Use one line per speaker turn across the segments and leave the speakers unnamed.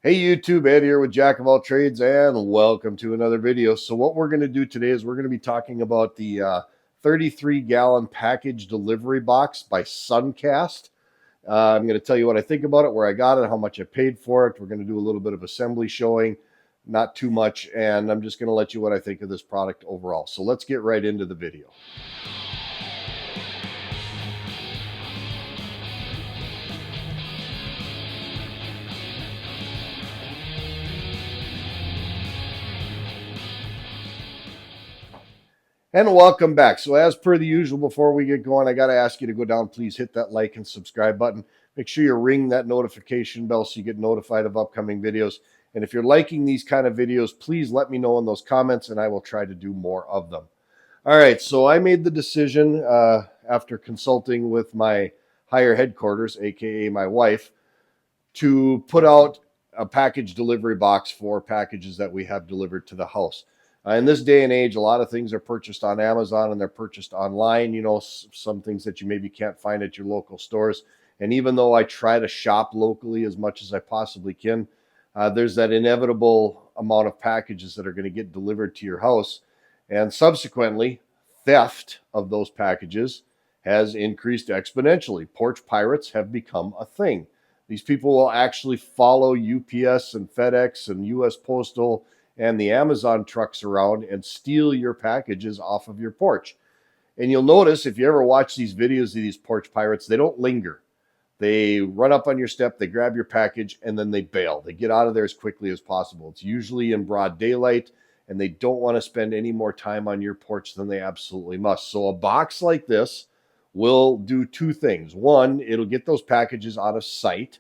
Hey YouTube, Ed here with Jack of All Trades, and welcome to another video. So what we're going to do today is we're going to be talking about the 33-gallon package delivery box by Suncast. I'm going to tell you what I think about it, where I got it, how much I paid for it. We're going to do a little bit of assembly showing, not too much, and I'm just going to let you what I think of this product overall. So let's get right into the video. And welcome back. So as per the usual, before we get going, I got to ask you to go down, please hit that like and subscribe button. Make sure you ring that notification bell so you get notified of upcoming videos. And if you're liking these kind of videos, please let me know in those comments and I will try to do more of them. All right, so I made the decision after consulting with my higher headquarters, aka my wife, to put out a package delivery box for packages that we have delivered to the house. In this day and age, a lot of things are purchased on Amazon and they're purchased online. You know, some things that you maybe can't find at your local stores. And even though I try to shop locally as much as I possibly can, there's that inevitable amount of packages that are going to get delivered to your house. And subsequently, theft of those packages has increased exponentially. Porch pirates have become a thing. These people will actually follow UPS and FedEx and US Postal and the Amazon trucks around and steal your packages off of your porch. And you'll notice if you ever watch these videos of these porch pirates, they don't linger. They run up on your step, they grab your package, and then they bail. They get out of there as quickly as possible. It's usually in broad daylight, and they don't want to spend any more time on your porch than they absolutely must. So a box like this will do two things. One, it'll get those packages out of sight.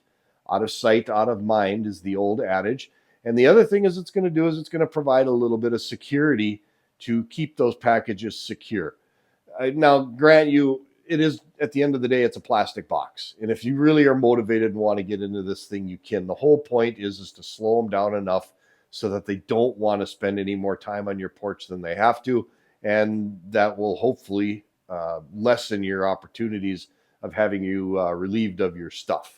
Out of sight, out of mind is the old adage. And the other thing is it's going to do is it's going to provide a little bit of security to keep those packages secure. Now, grant you, it is at the end of the day, it's a plastic box. And if you really are motivated and want to get into this thing, you can. The whole point is to slow them down enough so that they don't want to spend any more time on your porch than they have to. And that will hopefully lessen your opportunities of having you relieved of your stuff.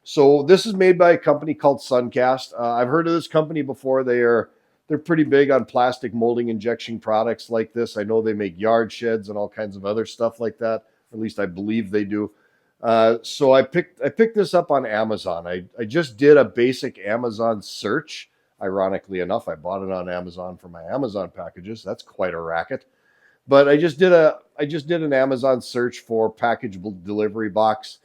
So this is made by a company called Suncast. I've heard of this company before. They're pretty big on plastic molding injection products like this. I know they make yard sheds and all kinds of other stuff like that. Or at least I believe they do. So I picked this up on Amazon. I just did a basic Amazon search. Ironically enough, I bought it on Amazon for my Amazon packages. That's quite a racket. But I just did an Amazon search for package delivery box,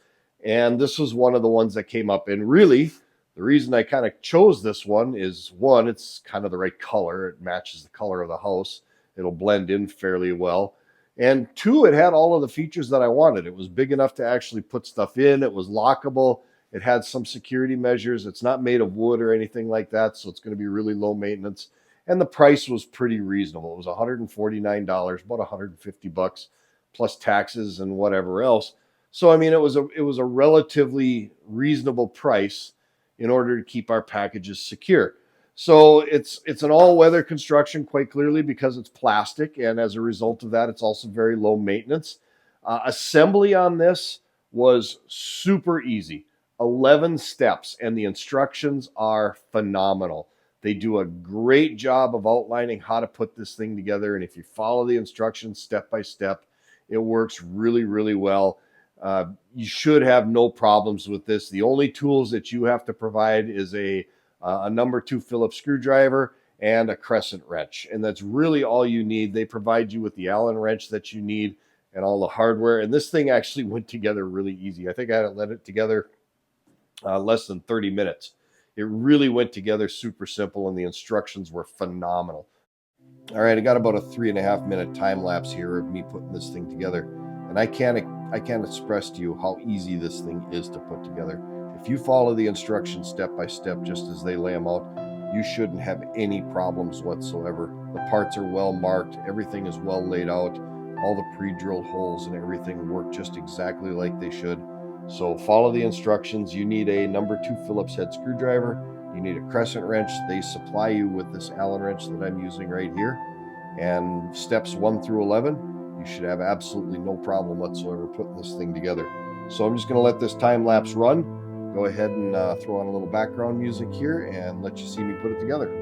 and this was one of the ones that came up. And really, the reason I kind of chose this one is one, it's kind of the right color. It matches the color of the house. It'll blend in fairly well. And two, it had all of the features that I wanted. It was big enough to actually put stuff in. It was lockable. It had some security measures. It's not made of wood or anything like that, so it's going to be really low maintenance. And the price was pretty reasonable. It was $149, about 150 bucks plus taxes and whatever else. So I mean, it was a relatively reasonable price in order to keep our packages secure. So it's an all-weather construction, quite clearly, because it's plastic, and as a result of that, it's also very low maintenance. Assembly on this was super easy, 11 steps, and the instructions are phenomenal. They do a great job of outlining how to put this thing together, and if you follow the instructions step by step, it works really, really well. You should have no problems with this. The only tools that you have to provide is a number 2 Phillips screwdriver and a crescent wrench. And that's really all you need. They provide you with the Allen wrench that you need and all the hardware. And this thing actually went together really easy. I think I let it together less than 30 minutes. It really went together super simple, and the instructions were phenomenal. All right, I got about a 3.5 minute time lapse here of me putting this thing together. And I can't express to you how easy this thing is to put together. If you follow the instructions step by step, just as they lay them out, you shouldn't have any problems whatsoever. The parts are well marked. Everything is well laid out. All the pre-drilled holes and everything work just exactly like they should. So follow the instructions. You need a number 2 Phillips head screwdriver. You need a crescent wrench. They supply you with this Allen wrench that I'm using right here. And steps 1 through 11, you should have absolutely no problem whatsoever putting this thing together. So I'm just going to let this time lapse run. go ahead and throw on a little background music here and let you see me put it together.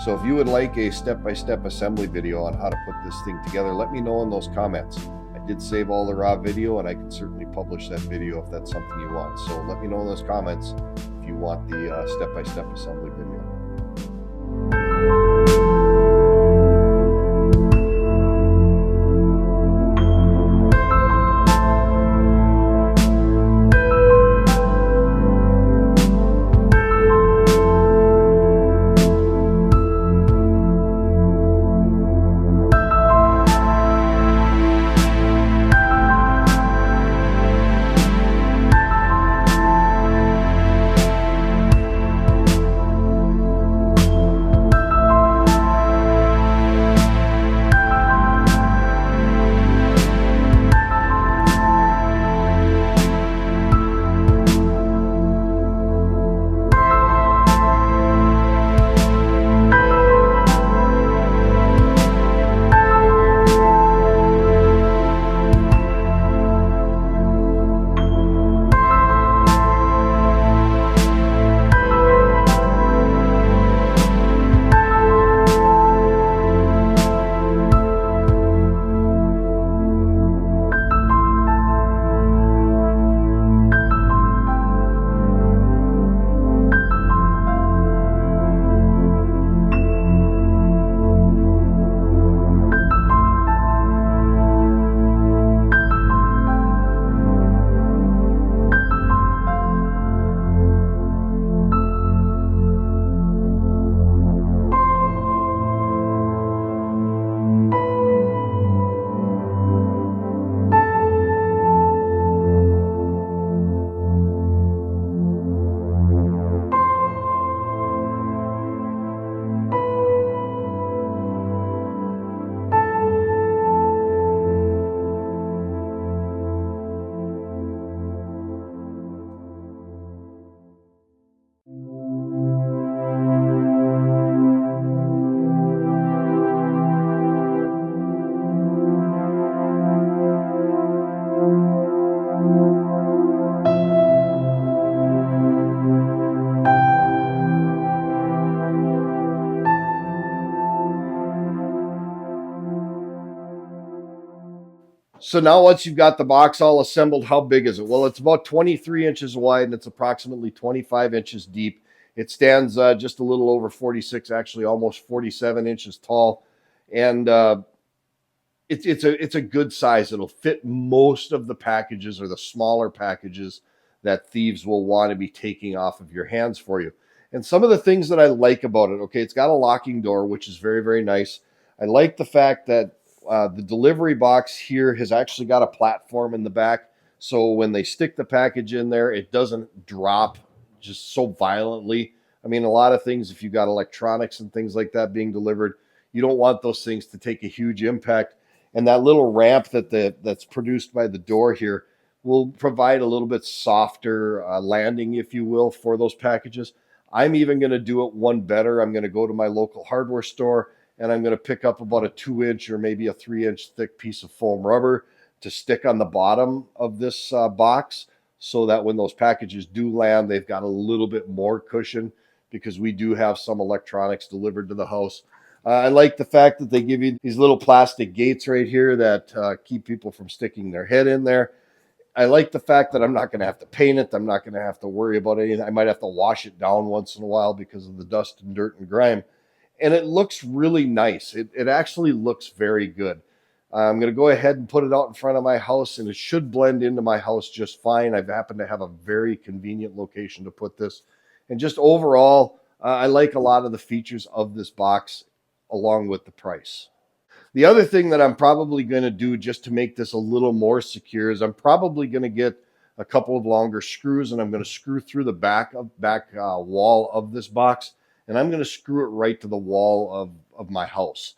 So if you would like a step-by-step assembly video on how to put this thing together, let me know in those comments. I did save all the raw video, and I can certainly publish that video if that's something you want. So let me know in those comments if you want the step-by-step assembly video. So now once you've got the box all assembled, how big is it? Well, it's about 23 inches wide and it's approximately 25 inches deep. It stands just a little over 46, actually almost 47 inches tall. And it's a good size. It'll fit most of the packages or the smaller packages that thieves will want to be taking off of your hands for you. And some of the things that I like about it, okay, it's got a locking door, which is very, very nice. I like the fact that the delivery box here has actually got a platform in the back. So when they stick the package in there, it doesn't drop just so violently. I mean, a lot of things, if you've got electronics and things like that being delivered, you don't want those things to take a huge impact. And that little ramp that's produced by the door here will provide a little bit softer landing, if you will, for those packages. I'm even going to do it one better. I'm going to go to my local hardware store and I'm going to pick up about a 2-inch or maybe a 3-inch thick piece of foam rubber to stick on the bottom of this box so that when those packages do land, they've got a little bit more cushion, because we do have some electronics delivered to the house. I like the fact that they give you these little plastic gates right here that keep people from sticking their head in there. I like the fact that I'm not going to have to paint it. I'm not going to have to worry about anything. I might have to wash it down once in a while because of the dust and dirt and grime. And it looks really nice. It actually looks very good. I'm going to go ahead and put it out in front of my house, and it should blend into my house just fine. I've happened to have a very convenient location to put this. And just overall, I like a lot of the features of this box along with the price. The other thing that I'm probably going to do just to make this a little more secure is I'm probably going to get a couple of longer screws, and I'm going to screw through the back wall of this box, and I'm going to screw it right to the wall of my house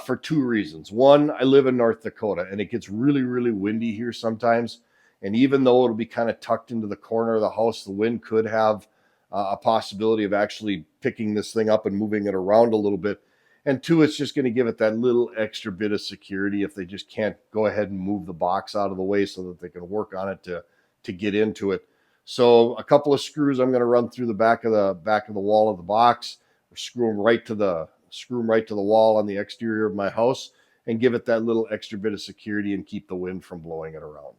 for two reasons. One, I live in North Dakota, and it gets really, really windy here sometimes. And even though it'll be kind of tucked into the corner of the house, the wind could have a possibility of actually picking this thing up and moving it around a little bit. And two, it's just going to give it that little extra bit of security if they just can't go ahead and move the box out of the way so that they can work on it to get into it. So a couple of screws I'm going to run through the back of the wall of the box, screw them right to the wall on the exterior of my house, and give it that little extra bit of security and keep the wind from blowing it around.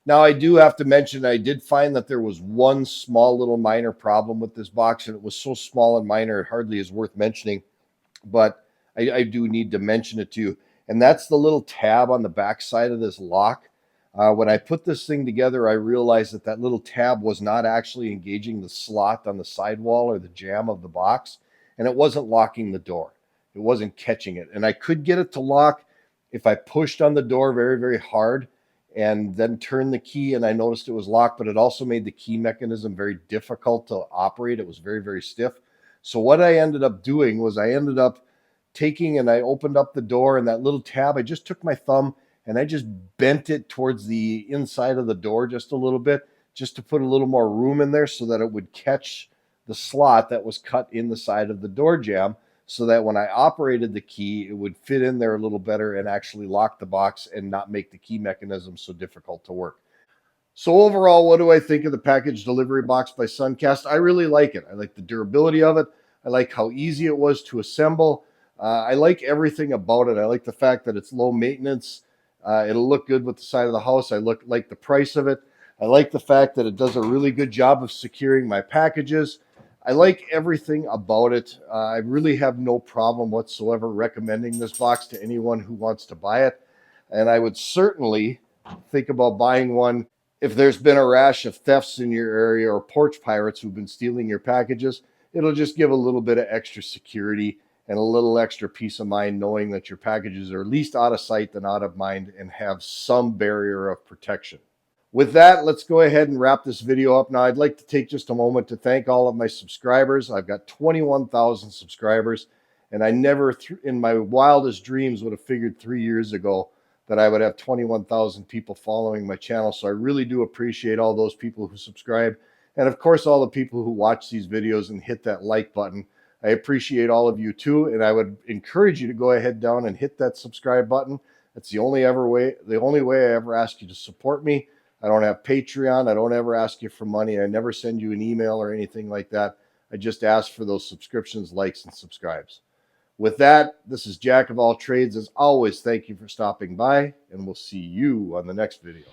Now, I do have to mention, I did find that there was one small little minor problem with this box, and it was so small and minor, it hardly is worth mentioning, but I do need to mention it to you. And that's the little tab on the back side of this lock. When I put this thing together, I realized that that little tab was not actually engaging the slot on the sidewall or the jamb of the box, and it wasn't locking the door. It wasn't catching it. And I could get it to lock if I pushed on the door very, very hard and then turned the key, and I noticed it was locked, but it also made the key mechanism very difficult to operate. It was very, very stiff. So what I ended up doing was I ended up taking and I opened up the door, and that little tab, I just took my thumb and I just bent it towards the inside of the door just a little bit, just to put a little more room in there so that it would catch the slot that was cut in the side of the door jamb, so that when I operated the key, it would fit in there a little better and actually lock the box and not make the key mechanism so difficult to work. So overall, what do I think of the package delivery box by Suncast? I really like it. I like the durability of it. I like how easy it was to assemble. I like everything about it. I like the fact that it's low maintenance. It'll look good with the side of the house. I like the price of it. I like the fact that it does a really good job of securing my packages. I like everything about it. I really have no problem whatsoever recommending this box to anyone who wants to buy it. And I would certainly think about buying one if there's been a rash of thefts in your area or porch pirates who've been stealing your packages. It'll just give a little bit of extra security and a little extra peace of mind knowing that your packages are at least out of sight than out of mind and have some barrier of protection. With that, let's go ahead and wrap this video up. Now, I'd like to take just a moment to thank all of my subscribers. I've got 21,000 subscribers, and I never, in my wildest dreams, would have figured 3 years ago that I would have 21,000 people following my channel. So I really do appreciate all those people who subscribe. And of course, all the people who watch these videos and hit that like button. I appreciate all of you too. And I would encourage you to go ahead down and hit that subscribe button. That's the only way I ever ask you to support me. I don't have Patreon. I don't ever ask you for money. I never send you an email or anything like that. I just ask for those subscriptions, likes, and subscribes. With that, this is Jack of all trades. As always, thank you for stopping by, and we'll see you on the next video.